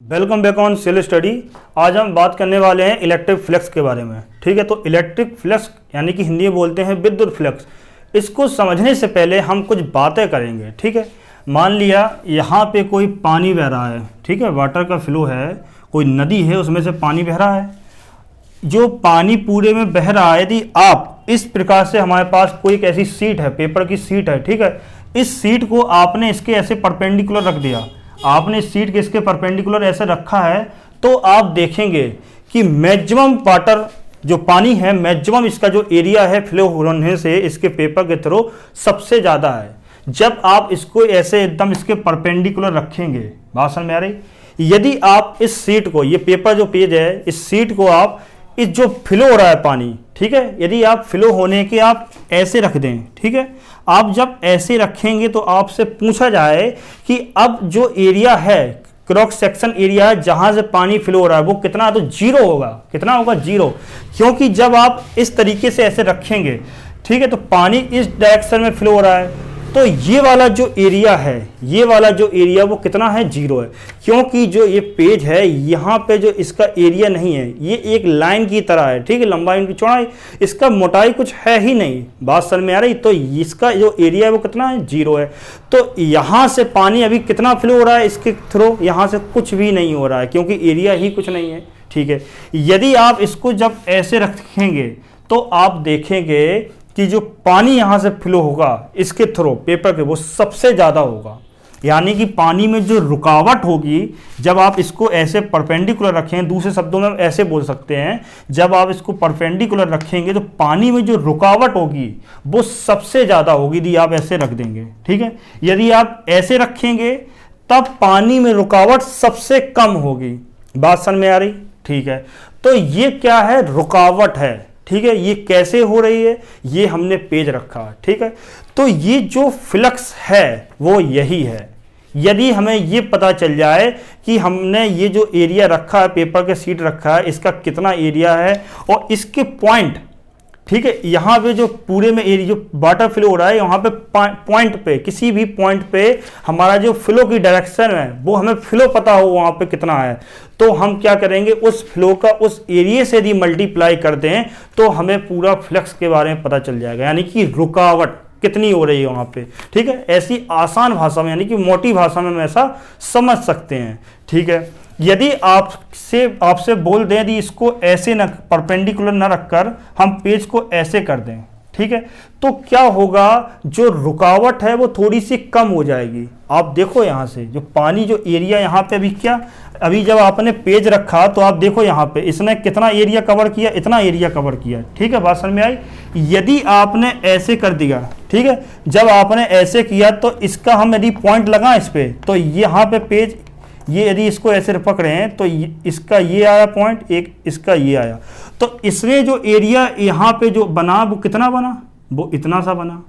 Welcome back on sale study. आज हम बात करने वाले हैं इलेक्ट्रिक फ्लक्स के बारे में। ठीक है, तो इलेक्ट्रिक फ्लक्स यानी कि हिंदी में बोलते हैं विद्युत फ्लक्स। इसको समझने से पहले हम कुछ बातें करेंगे। ठीक है, मान लिया यहाँ पे कोई पानी बह रहा है। ठीक है, वाटर का फ्लो है, कोई नदी है, उसमें से पानी बह रहा है। जो पानी पूरे में बह रहा है, यदि आप इस प्रकार से, हमारे पास कोई एक ऐसी सीट है, पेपर की सीट है। ठीक है, इस सीट को आपने इसके ऐसे परपेंडिकुलर रख दिया, आपने सीट के इसके परपेंडिकुलर ऐसे रखा है, तो आप देखेंगे कि मैक्सिमम वाटर जो पानी है, मैक्सिमम इसका जो एरिया है फ्लो होने से इसके पेपर के थ्रू सबसे ज़्यादा है जब आप इसको ऐसे एकदम इसके परपेंडिकुलर रखेंगे। बात समझ में आ रही? यदि आप इस सीट को, ये पेपर जो पेज है, इस सीट को आप इस जो फ्लो हो रहा है पानी, ठीक है, यदि आप फ्लो होने के आप ऐसे रख दें, ठीक है, आप जब ऐसे रखेंगे तो आपसे पूछा जाए कि अब जो एरिया है, क्रॉस सेक्शन एरिया जहां से पानी फ्लो हो रहा है, वो कितना, तो जीरो होगा। कितना होगा? जीरो। क्योंकि जब आप इस तरीके से ऐसे रखेंगे, ठीक है, तो पानी इस डायरेक्शन में फ्लो हो रहा है, तो ये वाला जो एरिया है, ये वाला जो एरिया वो कितना है? जीरो है। क्योंकि जो ये पेज है, यहाँ पे जो इसका एरिया नहीं है, ये एक लाइन की तरह है। ठीक है, लंबाई इनकी चौड़ाई, इसका मोटाई कुछ है ही नहीं। बात समझ में आ रही? तो इसका जो एरिया है वो कितना है? जीरो है। तो यहाँ से पानी अभी कितना फ्लो हो रहा है इसके थ्रू? यहाँ से कुछ भी नहीं हो रहा है, क्योंकि एरिया ही कुछ नहीं है। ठीक है, यदि आप इसको जब ऐसे रखेंगे तो आप देखेंगे कि जो पानी यहाँ से फ्लो होगा इसके थ्रू पेपर के, वो सबसे ज़्यादा होगा। यानी कि पानी में जो रुकावट होगी, जब आप इसको ऐसे परपेंडिकुलर रखें, दूसरे शब्दों में ऐसे बोल सकते हैं, जब आप इसको परपेंडिकुलर रखेंगे तो पानी में जो रुकावट होगी वो सबसे ज़्यादा होगी यदि आप ऐसे रख देंगे। ठीक है, यदि आप ऐसे रखेंगे तब पानी में रुकावट सबसे कम होगी। बात समझ में आ रही? ठीक है, तो ये क्या है? रुकावट है। ठीक है, ये कैसे हो रही है? ये हमने पेज रखा है। ठीक है, तो ये जो फ्लक्स है वो यही है। यदि हमें ये पता चल जाए कि हमने ये जो एरिया रखा है, पेपर के सीट रखा है, इसका कितना एरिया है और इसके पॉइंट, ठीक है, यहाँ पे जो पूरे में एरिया जो वाटर फ्लो हो रहा है, यहाँ पे पॉइंट पे, किसी भी पॉइंट पे हमारा जो फ्लो की डायरेक्शन है वो हमें फ्लो पता हो वहाँ पे कितना है, तो हम क्या करेंगे, उस फ्लो का उस एरिया से यदि मल्टीप्लाई कर दें तो हमें पूरा फ्लक्स के बारे में पता चल जाएगा, यानी कि रुकावट कितनी हो रही है वहाँ पे। ठीक है, ऐसी आसान भाषा में, यानी कि मोटी भाषा में हम ऐसा समझ सकते हैं। ठीक है, यदि आपसे बोल दें, यदि इसको ऐसे न परपेंडिकुलर न रखकर हम पेज को ऐसे कर दें, ठीक है, तो क्या होगा, जो रुकावट है वो थोड़ी सी कम हो जाएगी। आप देखो यहाँ से जो पानी, जो एरिया यहाँ पे अभी क्या, अभी जब आपने पेज रखा तो आप देखो यहाँ पे इसने कितना एरिया कवर किया, इतना एरिया कवर किया। ठीक है, बात समझ में आई? यदि आपने ऐसे कर दिया, ठीक है, जब आपने ऐसे किया तो इसका हम यदि पॉइंट लगाएं इस पे, तो यहाँ पे पेज, ये यदि इसको ऐसे पकड़े हैं तो इसका ये आया पॉइंट, एक इसका ये आया, तो इसमें जो एरिया यहाँ पे जो बना वो कितना बना? वो इतना सा बना।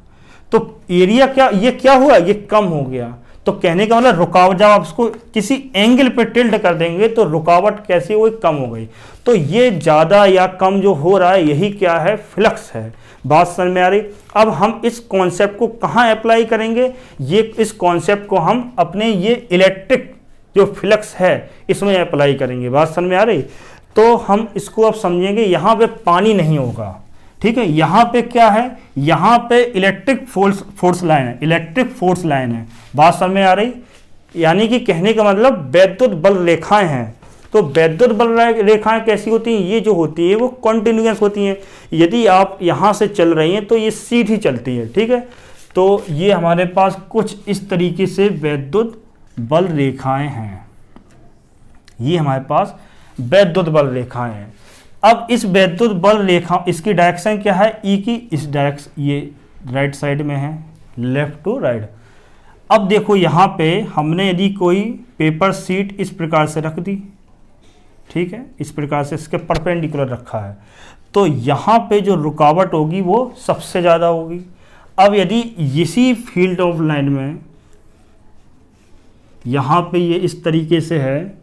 तो एरिया क्या, ये क्या हुआ? ये कम हो गया। तो कहने का मतलब रुकावट, जब आप इसको किसी एंगल पे टिल्ट कर देंगे तो रुकावट कैसी हुई? कम हो गई। तो ये ज़्यादा या कम जो हो रहा है, यही क्या है? फ्लक्स है। बात समझ में आ रही? अब हम इस कॉन्सेप्ट को कहाँ अप्लाई करेंगे? इस कॉन्सेप्ट को हम अपने ये इलेक्ट्रिक जो फ्लक्स है इसमें अप्लाई करेंगे। बात समझ में आ रही? तो हम इसको अब समझेंगे। यहाँ पे पानी नहीं होगा, ठीक है, यहाँ पे क्या है? यहाँ पे इलेक्ट्रिक फोर्स लाइन है, इलेक्ट्रिक फोर्स लाइन है। बात समझ में आ रही? यानी कि कहने का मतलब वैद्युत बल रेखाएं हैं। तो वैद्युत बल रेखाएं कैसी होती हैं? ये जो होती है वो कॉन्टिन्यूस होती हैं। यदि आप यहाँ से चल रही हैं तो ये सीधी चलती है। ठीक है, तो ये हमारे पास कुछ इस तरीके से वैद्युत बल रेखाएं हैं। ये हमारे पास वैद्युत बल रेखाएं हैं। अब इस वैद्युत बल रेखा, इसकी डायरेक्शन क्या है? ई की इस डायरेक्शन, ये राइट साइड में है, लेफ्ट टू राइट। अब देखो यहाँ पे हमने यदि कोई पेपर सीट इस प्रकार से रख दी, ठीक है, इस प्रकार से इसके परपेंडिकुलर रखा है, तो यहाँ पे जो रुकावट होगी वो सबसे ज़्यादा होगी। अब यदि इसी फील्ड ऑफ लाइन में यहाँ पे ये इस तरीके से है,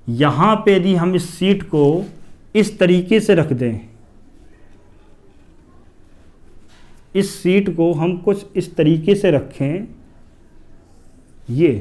यहाँ पे यदि हम इस सीट को इस तरीके से रख दें, इस सीट को हम कुछ इस तरीके से रखें, ये,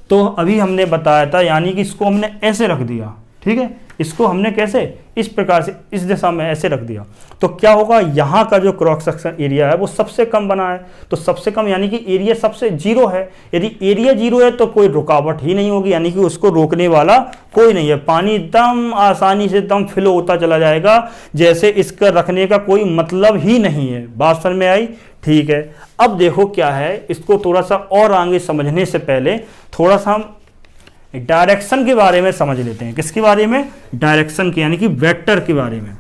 तो अभी हमने बताया था, यानी कि इसको हमने ऐसे रख दिया, ठीक है, इसको हमने कैसे, इस प्रकार से इस दिशा में ऐसे रख दिया, तो क्या होगा, यहाँ का जो क्रॉस सेक्शन एरिया है वो सबसे कम बना है, तो सबसे कम यानी कि एरिया सबसे जीरो है। यदि एरिया जीरो है तो कोई रुकावट ही नहीं होगी, यानी कि उसको रोकने वाला कोई नहीं है, पानी एकदम आसानी से एकदम फ्लो होता चला जाएगा, जैसे इसका रखने का कोई मतलब ही नहीं है। बात समझ में आई? ठीक है। अब देखो क्या है, इसको थोड़ा सा और आगे समझने से पहले थोड़ा सा हम डायरेक्शन के बारे में समझ लेते हैं। किसके बारे में? डायरेक्शन के, यानी कि वेक्टर के बारे में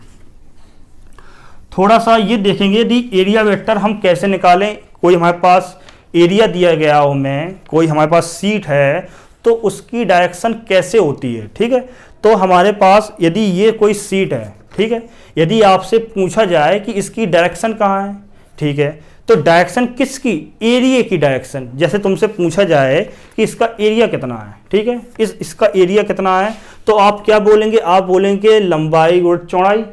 थोड़ा सा ये देखेंगे। यदि एरिया वेक्टर हम कैसे निकालें, कोई हमारे पास एरिया दिया गया हो, में कोई हमारे पास सीट है, तो उसकी डायरेक्शन कैसे होती है, ठीक है। तो हमारे पास यदि ये कोई सीट है, ठीक है, यदि आपसे पूछा जाए कि इसकी डायरेक्शन कहाँ है, ठीक है, तो डायरेक्शन किसकी? एरिया की डायरेक्शन। जैसे तुमसे पूछा जाए कि इसका एरिया कितना है, ठीक है, इसका एरिया कितना है, तो आप क्या बोलेंगे? आप बोलेंगे लंबाई गुणा चौड़ाई,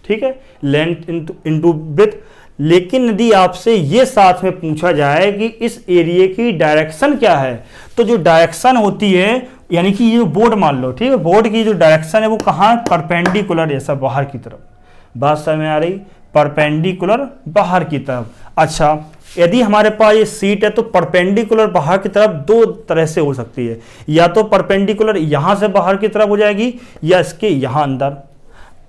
ठीक है, लेंथ इंटू ब्रेथ। लेकिन यदि आपसे ये साथ में पूछा जाए कि इस एरिया की डायरेक्शन क्या है, तो जो डायरेक्शन होती है, यानी कि ये बोर्ड मान लो, ठीक है, बोर्ड की जो डायरेक्शन है वो कहाँ? परपेंडिकुलर, ऐसा बाहर की तरफ। बात समझ में आ रही? परपेंडिकुलर बाहर की तरफ। अच्छा, यदि हमारे पास ये सीट है तो परपेंडिकुलर बाहर की तरफ दो तरह से हो सकती है, या तो परपेंडिकुलर यहां से बाहर की तरफ हो जाएगी, या इसके यहां अंदर।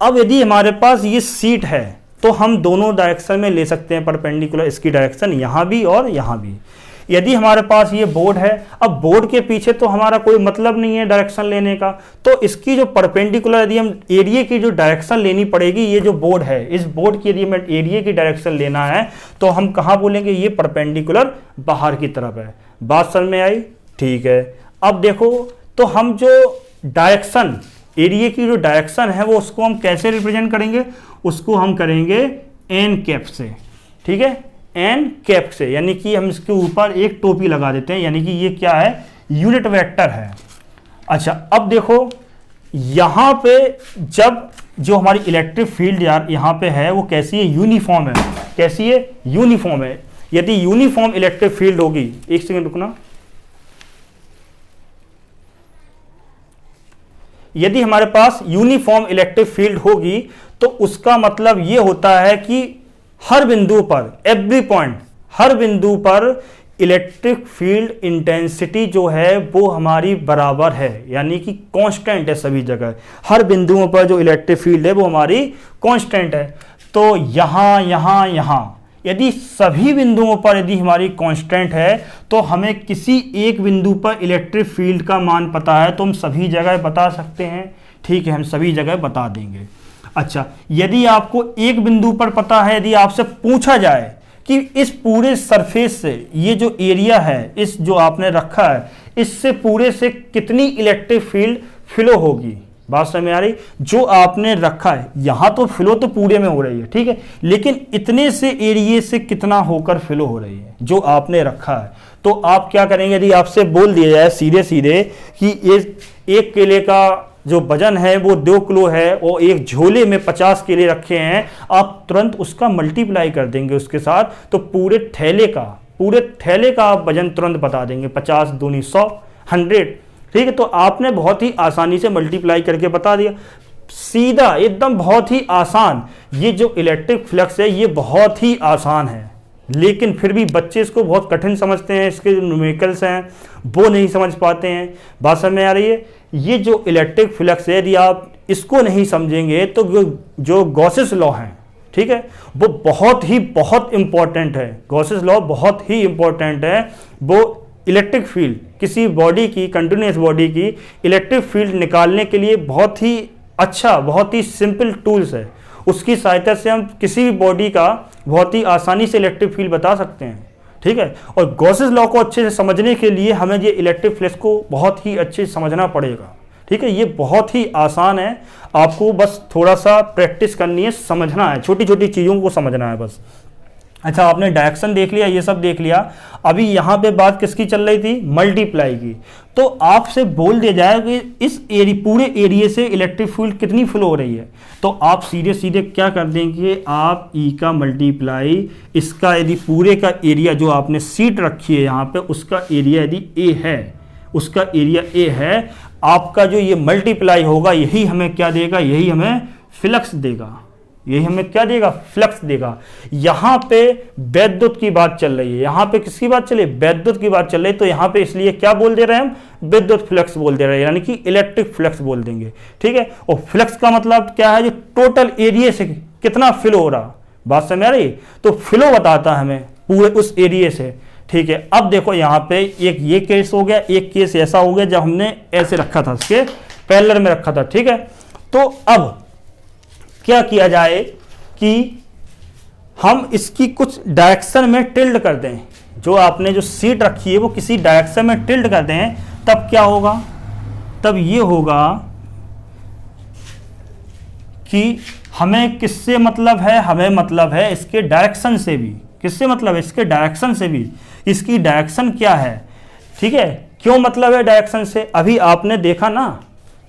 अब यदि हमारे पास ये सीट है तो हम दोनों डायरेक्शन में ले सकते हैं परपेंडिकुलर, इसकी डायरेक्शन यहां भी और यहां भी। यदि हमारे पास ये बोर्ड है, अब बोर्ड के पीछे तो हमारा कोई मतलब नहीं है डायरेक्शन लेने का, तो इसकी जो परपेंडिकुलर यदि हम एरिया की जो डायरेक्शन लेनी पड़ेगी, ये जो बोर्ड है, इस बोर्ड की यदि हमें एरिया की डायरेक्शन लेना है तो हम कहाँ बोलेंगे? ये परपेंडिकुलर बाहर की तरफ है। बात समझ में आई? ठीक है। अब देखो, तो हम जो डायरेक्शन, एरिया की जो डायरेक्शन है वो उसको हम कैसे रिप्रेजेंट करेंगे? उसको हम करेंगे एन कैप से, ठीक है, एन कैप से, यानी कि हम इसके ऊपर एक टोपी लगा देते हैं, यानी कि ये क्या है? यूनिट वेक्टर है। अच्छा, अब देखो यहां पे जब जो हमारी इलेक्ट्रिक फील्ड यार यहां पे है वो कैसी है? यूनिफॉर्म है। कैसी है? यूनिफॉर्म है। यदि यूनिफॉर्म इलेक्ट्रिक फील्ड होगी, एक सेकंड रुकना, यदि हमारे पास यूनिफॉर्म इलेक्ट्रिक फील्ड होगी तो उसका मतलब यह होता है कि हर बिंदु पर, एवरी पॉइंट, हर बिंदु पर इलेक्ट्रिक फील्ड इंटेंसिटी जो है वो हमारी बराबर है, यानी कि कांस्टेंट है सभी जगह। हर बिंदुओं पर जो इलेक्ट्रिक फील्ड है वो हमारी कांस्टेंट है। तो यहां यहां यहां यदि सभी बिंदुओं पर यदि हमारी कांस्टेंट है तो हमें किसी एक बिंदु पर इलेक्ट्रिक फील्ड का मान पता है तो हम सभी जगह बता सकते हैं, ठीक है, हम सभी जगह बता देंगे। अच्छा, यदि आपको एक बिंदु पर पता है, यदि आपसे पूछा जाए कि इस पूरे सरफेस से ये जो एरिया है, इस जो आपने रखा है, इससे पूरे से कितनी इलेक्ट्रिक फील्ड फ्लो होगी, बात समझ में आ रही? जो आपने रखा है, यहां तो फ्लो तो पूरे में हो रही है, ठीक है, लेकिन इतने से एरिया से कितना होकर फ्लो हो रही है जो आपने रखा है, तो आप क्या करेंगे? यदि आपसे बोल दिया जाए सीधे सीधे कि ये एक केले का जो वजन है वो 2 किलो है और एक झोले में 50 केले रखे हैं, आप तुरंत उसका मल्टीप्लाई कर देंगे उसके साथ, तो पूरे थैले का आप वजन तुरंत बता देंगे। 50 दूनी 100, 100, ठीक है। तो आपने बहुत ही आसानी से मल्टीप्लाई करके बता दिया, सीधा एकदम, बहुत ही आसान। ये जो इलेक्ट्रिक फ्लक्स है ये बहुत ही आसान है, लेकिन फिर भी बच्चे इसको बहुत कठिन समझते हैं, इसके जो न्यूमेरिकल्स हैं वो नहीं समझ पाते हैं। बात समझ में आ रही है? ये जो इलेक्ट्रिक फ्लक्स है, यदि आप इसको नहीं समझेंगे तो जो गॉसेस लॉ है, ठीक है, वो बहुत इंपॉर्टेंट है। गॉसेस लॉ बहुत ही इंपॉर्टेंट है। वो इलेक्ट्रिक फील्ड, किसी बॉडी की, कंटिन्यूअस बॉडी की इलेक्ट्रिक फील्ड निकालने के लिए बहुत ही अच्छा, बहुत ही सिंपल टूल्स है। उसकी सहायता से हम किसी भी बॉडी का बहुत ही आसानी से इलेक्ट्रिक फील्ड बता सकते हैं, ठीक है। और गॉसेस लॉ को अच्छे से समझने के लिए हमें ये इलेक्ट्रिक फ्लक्स को बहुत ही अच्छे से समझना पड़ेगा, ठीक है। ये बहुत ही आसान है, आपको बस थोड़ा सा प्रैक्टिस करनी है, समझना है, छोटी छोटी चीज़ों को समझना है बस। अच्छा, आपने डायरेक्शन देख लिया, ये सब देख लिया। अभी यहाँ पे बात किसकी चल रही थी? मल्टीप्लाई की। तो आपसे बोल दिया जाए कि इस पूरे एरिया से इलेक्ट्रिक फील्ड कितनी फ्लो हो रही है, तो आप सीधे सीधे क्या कर देंगे? आप ई का मल्टीप्लाई, इसका यदि पूरे का एरिया जो आपने सीट रखी है यहाँ पे, उसका एरिया यदि ए है, उसका एरिया ए है। आपका जो ये मल्टीप्लाई होगा यही हमें क्या देगा, यही हमें फ्लक्स देगा, यही हमें क्या देगा, फ्लक्स देगा। यहां पे वैद्युत की बात चल रही है, यहां पे किसकी बात चल रही है, वैद्युत की बात चल रही है, तो यहां पे इसलिए क्या बोल दे रहे हैं हम, विद्युत फ्लक्स बोल दे रहे हैं, यानी कि इलेक्ट्रिक फ्लक्स बोल देंगे। ठीक है, और फ्लक्स का मतलब क्या है, जो टोटल एरिया से कितना फ्लो हो रहा, बात समझ आ रही, तो फ्लो बताता है हमें पूरे उस एरिया से। ठीक है, अब देखो यहाँ पे एक ये केस हो गया, एक केस ऐसा हो गया जब हमने ऐसे रखा था, इसके पैरेलल में रखा था। ठीक है, तो अब क्या किया जाए कि हम इसकी कुछ डायरेक्शन में टिल्ड कर दें, जो आपने जो सीट रखी है वो किसी डायरेक्शन में टिल्ड कर दें, तब क्या होगा, तब ये होगा कि हमें किससे मतलब है, हमें मतलब है इसके डायरेक्शन से भी। किससे मतलब है, इसके डायरेक्शन से भी। इसकी डायरेक्शन क्या है, ठीक है, क्यों मतलब है डायरेक्शन से, अभी आपने देखा ना,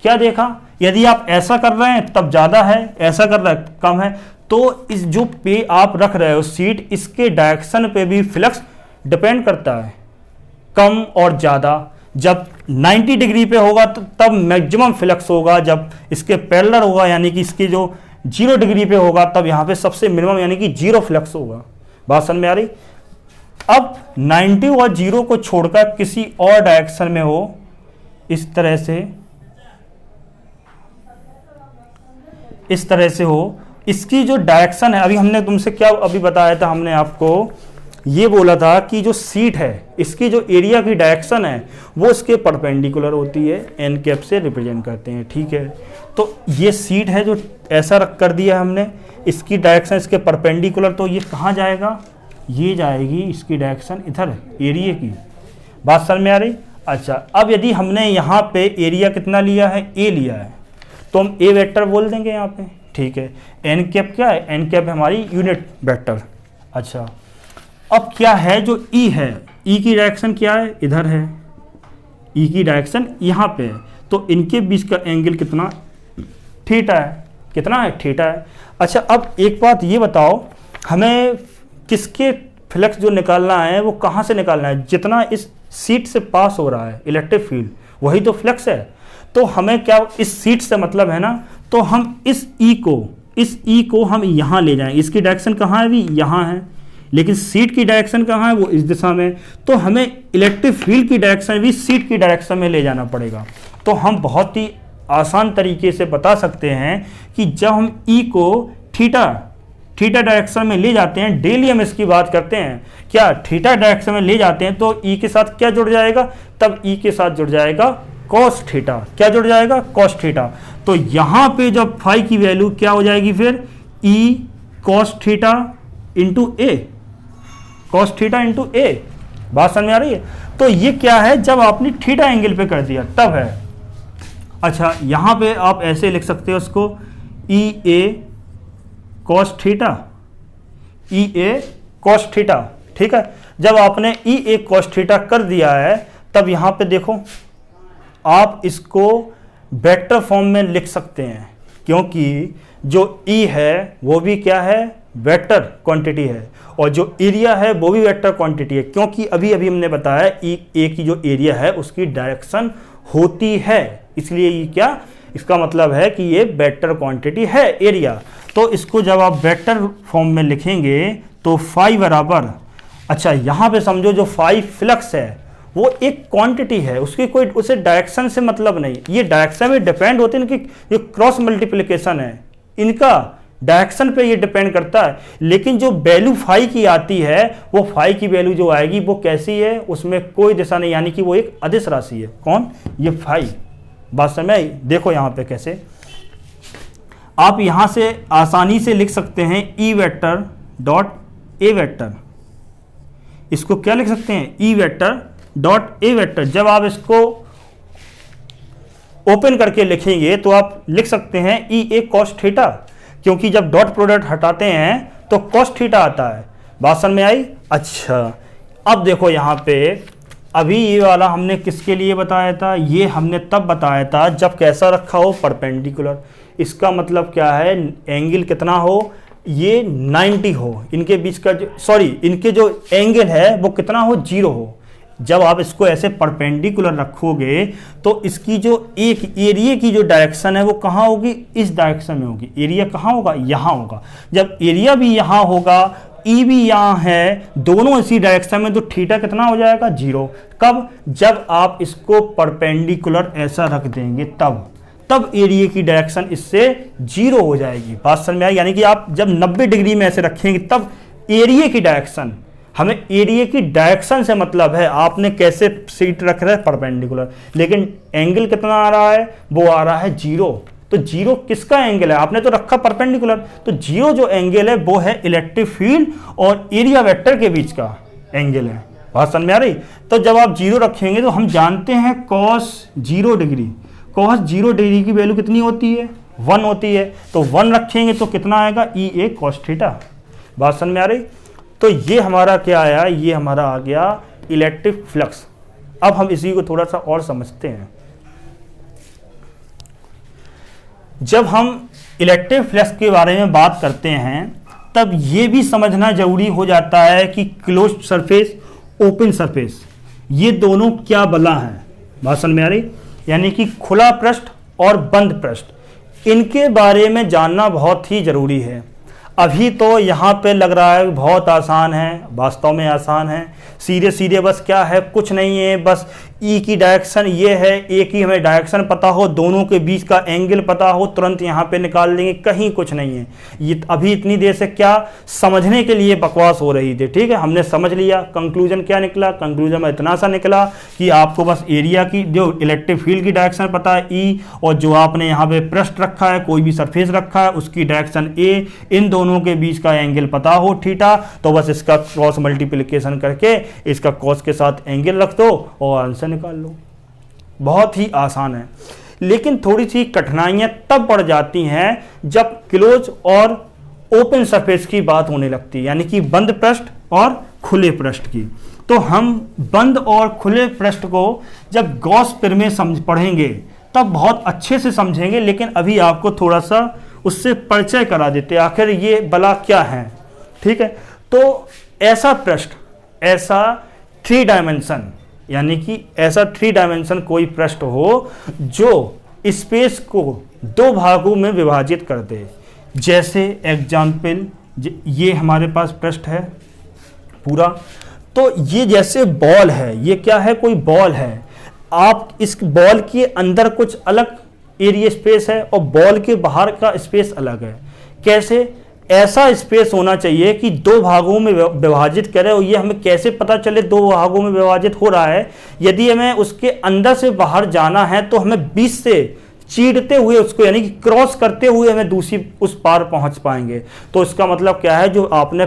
क्या देखा, यदि आप ऐसा कर रहे हैं तब ज़्यादा है, ऐसा कर रहे हैं कम है, तो इस जो पे आप रख रहे हो सीट, इसके डायरेक्शन पे भी फ्लक्स डिपेंड करता है, कम और ज़्यादा। जब 90 डिग्री पे होगा तो तब मैक्सिमम फ्लक्स होगा, जब इसके पैरेलल होगा यानी कि इसकी जो 0 डिग्री पे होगा तब यहाँ पे सबसे मिनिमम यानी कि 0 फ्लक्स होगा। बात समझ में आ रही। अब 90 और 0 को छोड़कर किसी और डायरेक्शन में हो, इस तरह से हो, इसकी जो डायरेक्शन है, अभी हमने तुमसे क्या अभी बताया था, हमने आपको ये बोला था कि जो सीट है इसकी जो एरिया की डायरेक्शन है वो इसके परपेंडिकुलर होती है, एन कैप से रिप्रेजेंट करते हैं। ठीक है, तो ये सीट है जो ऐसा रख कर दिया हमने, इसकी डायरेक्शन इसके परपेंडिकुलर, तो ये कहाँ जाएगा, ये जाएगी इसकी डायरेक्शन इधर एरिया की। बात समझ में आ रही। अच्छा, अब यदि हमने यहाँ पे एरिया कितना लिया है, ए लिया है, तो हम ए वेक्टर बोल देंगे यहाँ पे। ठीक है, एन कैप क्या है, एन कैप है हमारी यूनिट वेक्टर। अच्छा, अब क्या है जो ई है, ई की डायरेक्शन क्या है, इधर है, ई की डायरेक्शन यहाँ पे है, तो इनके बीच का एंगल कितना, थीटा है, कितना है, थीटा है। अच्छा, अब एक बात ये बताओ, हमें किसके फ्लक्स जो निकालना है वो कहाँ से निकालना है, जितना इस सीट से पास हो रहा है इलेक्ट्रिक फील्ड वही तो फ्लक्स है। तो हमें क्या इस सीट से मतलब है ना, तो हम इस ई को हम यहाँ ले जाएंगे, इसकी डायरेक्शन कहाँ है, अभी यहाँ है, लेकिन सीट की डायरेक्शन कहाँ है, वो इस दिशा में, तो हमें इलेक्ट्रिक फील्ड की डायरेक्शन भी सीट की डायरेक्शन में ले जाना पड़ेगा। तो हम बहुत ही आसान तरीके से बता सकते हैं कि जब हम ई को थीटा डायरेक्शन में ले जाते हैं, डेली हम इसकी बात करते हैं, क्या थीटा डायरेक्शन में ले जाते हैं, तो ई के साथ क्या जुड़ जाएगा, तब ई के साथ जुड़ जाएगा कॉस थीटा। क्या जुड़ जाएगा, कॉस थीटा। तो यहाँ पे जब फाई की वैल्यू क्या हो जाएगी, फिर ई कॉस थीटा इंटू ए, कॉस थीटा इंटू ए। बात समझ में आ रही है। तो ये क्या है, जब आपने थीटा एंगल पे कर दिया तब है। अच्छा, यहाँ पे आप ऐसे लिख सकते हो उसको, ई ए कॉस थीटा, ई ए कॉस थीटा। ठीक है, जब आपने ई ए कॉस थीटा कर दिया है तब यहाँ पे देखो आप इसको वेक्टर फॉर्म में लिख सकते हैं, क्योंकि जो ई है वो भी क्या है, वेक्टर क्वांटिटी है, और जो एरिया है वो भी वेक्टर क्वांटिटी है, क्योंकि अभी हमने बताया ई ए की जो एरिया है उसकी डायरेक्शन होती है, इसलिए ये क्या, इसका मतलब है कि ये वेक्टर क्वांटिटी है एरिया। तो इसको जब आप वेक्टर फॉर्म में लिखेंगे तो फाई बराबर, अच्छा यहाँ पे समझो जो फाई फ्लक्स है वो एक क्वांटिटी है, उसकी कोई उसे डायरेक्शन से मतलब नहीं, ये डायरेक्शन में डिपेंड होते हैं, इनकी जो क्रॉस मल्टीप्लिकेशन है इनका डायरेक्शन पे ये डिपेंड करता है। लेकिन जो वैल्यू फाई की आती है वो फाई की वैल्यू जो आएगी वो कैसी है, उसमें कोई दिशा नहीं, यानी कि वो एक अदिश राशि है। कौन, ये फाई। बात समझ आई। देखो यहाँ पे कैसे आप यहाँ से आसानी से लिख सकते हैं, E vector dot A vector, इसको क्या लिख सकते हैं, E vector dot A vector. जब आप इसको ओपन करके लिखेंगे तो आप लिख सकते हैं ई ए कॉस थीटा, क्योंकि जब डॉट प्रोडक्ट हटाते हैं तो कॉस थीटा आता है। बात समझ में आई। अच्छा, अब देखो यहाँ पे अभी ये वाला हमने किसके लिए बताया था, ये हमने तब बताया था जब कैसा रखा हो, परपेंडिकुलर। इसका मतलब क्या है, एंगल कितना हो, ये 90 हो, इनके बीच का जो इनके जो एंगल है वो कितना हो, 0 हो, जब आप इसको ऐसे परपेंडिकुलर रखोगे तो इसकी जो एक एरिया की जो डायरेक्शन है वो कहाँ होगी, इस डायरेक्शन में होगी। एरिया कहाँ होगा, यहाँ होगा। जब एरिया भी यहाँ होगा, ई भी यहाँ है, दोनों इसी डायरेक्शन में, तो थीटा कितना हो जाएगा, 0। कब, जब आप इसको परपेंडिकुलर ऐसा रख देंगे तब एरिया की डायरेक्शन इससे 0 हो जाएगी। बात समझ में आई? यानी कि आप जब 90 डिग्री में ऐसे रखेंगे तब एरिया की डायरेक्शन, हमें एरिया की डायरेक्शन से मतलब है आपने कैसे सीट रख रहे हैं परपेंडिकुलर, लेकिन एंगल कितना आ रहा है, वो आ रहा है 0। तो 0 किसका एंगल है, आपने तो रखा परपेंडिकुलर, तो 0 जो एंगल है वो है इलेक्ट्रिक फील्ड और एरिया वेक्टर के बीच का एंगल है। बात समझ में आ रही? तो जब आप 0 रखेंगे तो हम जानते हैं cos 0 डिग्री, cos 0 डिग्री की वैल्यू कितनी होती है, 1 होती है। तो 1 रखेंगे तो कितना आएगा, ई ए cos थीटा। बात समझ में आ रही? तो ये हमारा क्या आया, ये हमारा आ गया इलेक्ट्रिक फ्लक्स। अब हम इसी को थोड़ा सा और समझते हैं। जब हम इलेक्ट्रिक फ्लक्स के बारे में बात करते हैं तब ये भी समझना जरूरी हो जाता है कि क्लोज्ड सरफेस, ओपन सरफेस, ये दोनों क्या बला हैं। बात समझ में आ रही? यानी कि खुला पृष्ठ और बंद पृष्ठ, इनके बारे में जानना बहुत ही जरूरी है। अभी तो यहाँ पे लग रहा है बहुत आसान है, वास्तव में आसान है। सीधे सीधे बस क्या है, कुछ नहीं है, बस ई की डायरेक्शन ये है, ए की हमें डायरेक्शन पता हो, दोनों के बीच का एंगल पता हो, तुरंत यहाँ पे निकाल देंगे, कहीं कुछ नहीं है। ये अभी इतनी देर से क्या समझने के लिए बकवास हो रही थी, ठीक है, हमने समझ लिया। कंक्लूजन क्या निकला, कंक्लूजन में इतना सा निकला कि आपको बस एरिया की जो इलेक्ट्रिक फील्ड की डायरेक्शन पता है ई, और जो आपने यहाँ पे पृष्ठ रखा है, कोई भी सरफेस रखा है, उसकी डायरेक्शन ए, इन दोनों के बीच का एंगल पता हो थीटा, तो बस इसका क्रॉस मल्टीप्लिकेशन करके इसका कॉस के साथ एंगल रख दो और आंसर निकाल लो। बहुत ही आसान है। लेकिन थोड़ी सी कठिनाइयां तब पड़ जाती हैं जब क्लोज और ओपन सरफेस की बात होने लगती है, यानी कि बंद पृष्ठ और खुले पृष्ठ की। तो हम बंद और खुले पृष्ठ को जब गॉस प्रमेय समझ पढ़ेंगे तब बहुत अच्छे से समझेंगे, लेकिन अभी आपको थोड़ा सा उससे परिचय करा देते हैं आखिर ये बला क्या है। ठीक है, तो ऐसा पृष्ठ, ऐसा 3 डायमेंशन, यानी कि ऐसा 3 डायमेंशन कोई पृष्ठ हो जो स्पेस को 2 भागों में विभाजित कर दे। जैसे एग्जाम्पल, ये हमारे पास पृष्ठ है पूरा, तो ये जैसे बॉल है, ये क्या है, कोई बॉल है। आप इस बॉल के अंदर कुछ अलग एरिया स्पेस है और बॉल के बाहर का स्पेस अलग है। कैसे? ऐसा स्पेस होना चाहिए कि 2 भागों में विभाजित करे, और ये हमें कैसे पता चले 2 भागों में विभाजित हो रहा है। यदि हमें उसके अंदर से बाहर जाना है तो हमें बीच से चीरते हुए उसको, यानी कि क्रॉस करते हुए हमें दूसरी उस पार पहुंच पाएंगे। तो इसका मतलब क्या है, जो आपने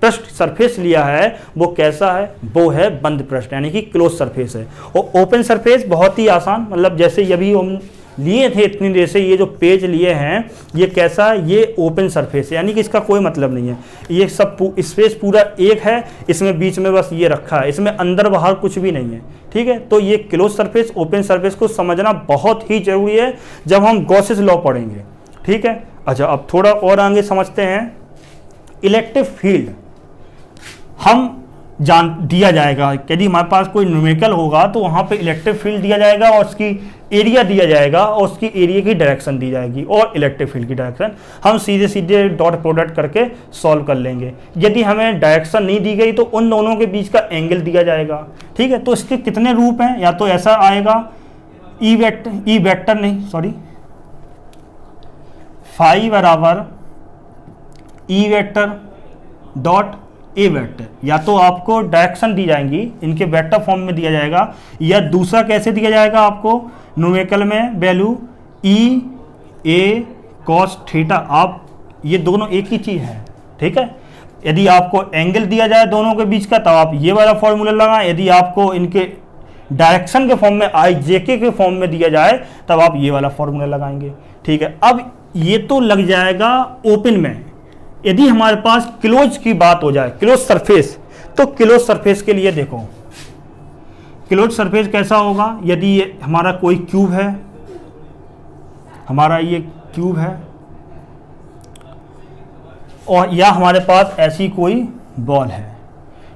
पृष्ठ सरफेस लिया है वो कैसा है, वो है बंद पृष्ठ, यानी कि क्लोज सरफेस है। और ओपन सरफेस बहुत ही आसान, मतलब जैसे अभी हम लिए थे इतनी देर से, ये जो पेज लिए हैं ये कैसा है, ये ओपन सरफेस है, यानी कि इसका कोई मतलब नहीं है। ये सब स्पेस पूरा एक है, इसमें बीच में बस ये रखा है, इसमें अंदर बाहर कुछ भी नहीं है। ठीक है, तो ये क्लोज सरफेस, ओपन सरफेस को समझना बहुत ही जरूरी है जब हम गॉसेस लॉ पढ़ेंगे। ठीक है, अच्छा अब थोड़ा और आगे समझते हैं। इलेक्ट्रिक फील्ड हम दिया जाएगा, यदि हमारे पास कोई न्यूमेरिकल होगा तो वहाँ पे इलेक्ट्रिक फील्ड दिया जाएगा और उसकी एरिया दिया जाएगा और उसकी एरिया की डायरेक्शन दी जाएगी और इलेक्ट्रिक फील्ड की डायरेक्शन हम सीधे सीधे डॉट प्रोडक्ट करके सॉल्व कर लेंगे। यदि हमें डायरेक्शन नहीं दी गई तो उन दोनों के बीच का एंगल दिया जाएगा। ठीक है, तो इसके कितने रूप हैं, या तो ऐसा आएगा फाई बराबर E vector dot A vector, या तो आपको डायरेक्शन दी जाएंगी, इनके वेक्टर फॉर्म में दिया जाएगा, या दूसरा कैसे दिया जाएगा आपको न्यूमेरिकल में वैल्यू ई ए कॉस थीटा। आप ये दोनों एक ही चीज़ है। ठीक है, यदि आपको एंगल दिया जाए दोनों के बीच का तब आप ये वाला फॉर्मूला लगाएं, यदि आपको इनके डायरेक्शन के फॉर्म में IJK के फॉर्म में दिया जाए तब आप ये वाला फॉर्मूला लगाएंगे। ठीक है, अब ये तो लग जाएगा ओपन में। यदि हमारे पास क्लोज की बात हो जाए, क्लोज सरफेस, तो क्लोज सरफेस के लिए देखो क्लोज सरफेस कैसा होगा। यदि ये हमारा कोई क्यूब है, हमारा ये क्यूब है, और या हमारे पास ऐसी कोई बॉल है।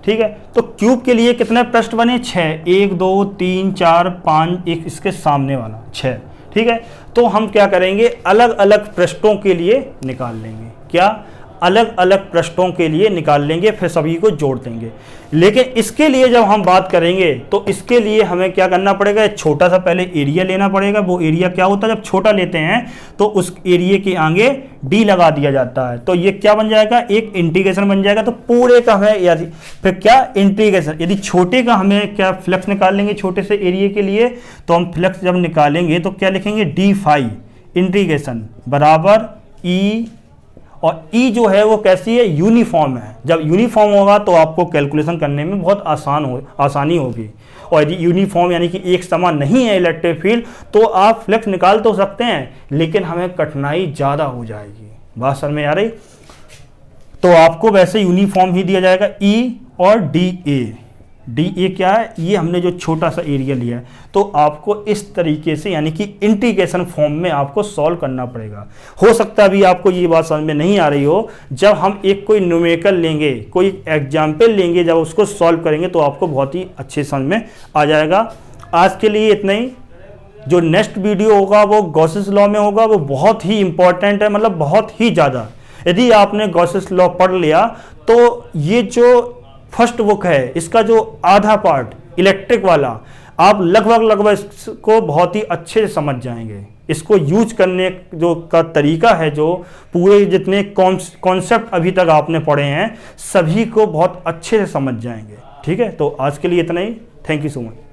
ठीक है। तो क्यूब के लिए कितने पृष्ठ बने? 6, 1 2 3 4 5, एक इसके सामने वाला 6, ठीक है। तो हम क्या करेंगे, अलग अलग पृष्ठों के लिए निकाल लेंगे, क्या अलग अलग पृष्ठों के लिए निकाल लेंगे, फिर सभी को जोड़ देंगे। लेकिन इसके लिए जब हम बात करेंगे तो इसके लिए हमें क्या करना पड़ेगा, छोटा सा पहले एरिया लेना पड़ेगा। वो एरिया क्या होता है, जब छोटा लेते हैं तो उस एरिया के आगे डी लगा दिया जाता है, तो ये क्या बन जाएगा, एक इंटीग्रेशन बन जाएगा। तो पूरे का हमें यदि फिर क्या इंटीग्रेशन, यदि छोटे का हमें क्या फ्लक्स निकाल लेंगे छोटे से एरिया के लिए, तो हम फ्लक्स जब निकालेंगे तो क्या लिखेंगे, डी फाई इंटीग्रेशन बराबर ई, और ई जो है वो कैसी है, यूनिफॉर्म है। जब यूनिफॉर्म होगा तो आपको कैलकुलेशन करने में बहुत आसानी होगी। और यदि यूनिफॉर्म यानी कि एक समान नहीं है इलेक्ट्रिक फील्ड, तो आप फ्लक्स निकाल तो सकते हैं लेकिन हमें कठिनाई ज़्यादा हो जाएगी। बात समझ में आ रही? तो आपको वैसे यूनिफॉर्म ही दिया जाएगा ई और डी ए। डी ए क्या है, ये हमने जो छोटा सा एरिया लिया है, तो आपको इस तरीके से यानी कि इंटीग्रेशन फॉर्म में आपको सॉल्व करना पड़ेगा। हो सकता है अभी आपको ये बात समझ में नहीं आ रही हो, जब हम एक कोई न्यूमेरिकल लेंगे, कोई एग्जाम्पल लेंगे, जब उसको सॉल्व करेंगे तो आपको बहुत ही अच्छे समझ में आ जाएगा। आज के लिए इतना ही। जो नेक्स्ट वीडियो होगा वो गॉसेस लॉ में होगा, वो बहुत ही इंपॉर्टेंट है, मतलब बहुत ही ज़्यादा। यदि आपने गॉसेस लॉ पढ़ लिया तो ये जो फर्स्ट बुक है इसका जो आधा पार्ट इलेक्ट्रिक वाला, आप लगभग इसको बहुत ही अच्छे से समझ जाएंगे। इसको यूज करने जो का तरीका है, जो पूरे जितने कॉन्सेप्ट अभी तक आपने पढ़े हैं सभी को बहुत अच्छे से समझ जाएंगे। ठीक है, तो आज के लिए इतना ही। Thank you so much.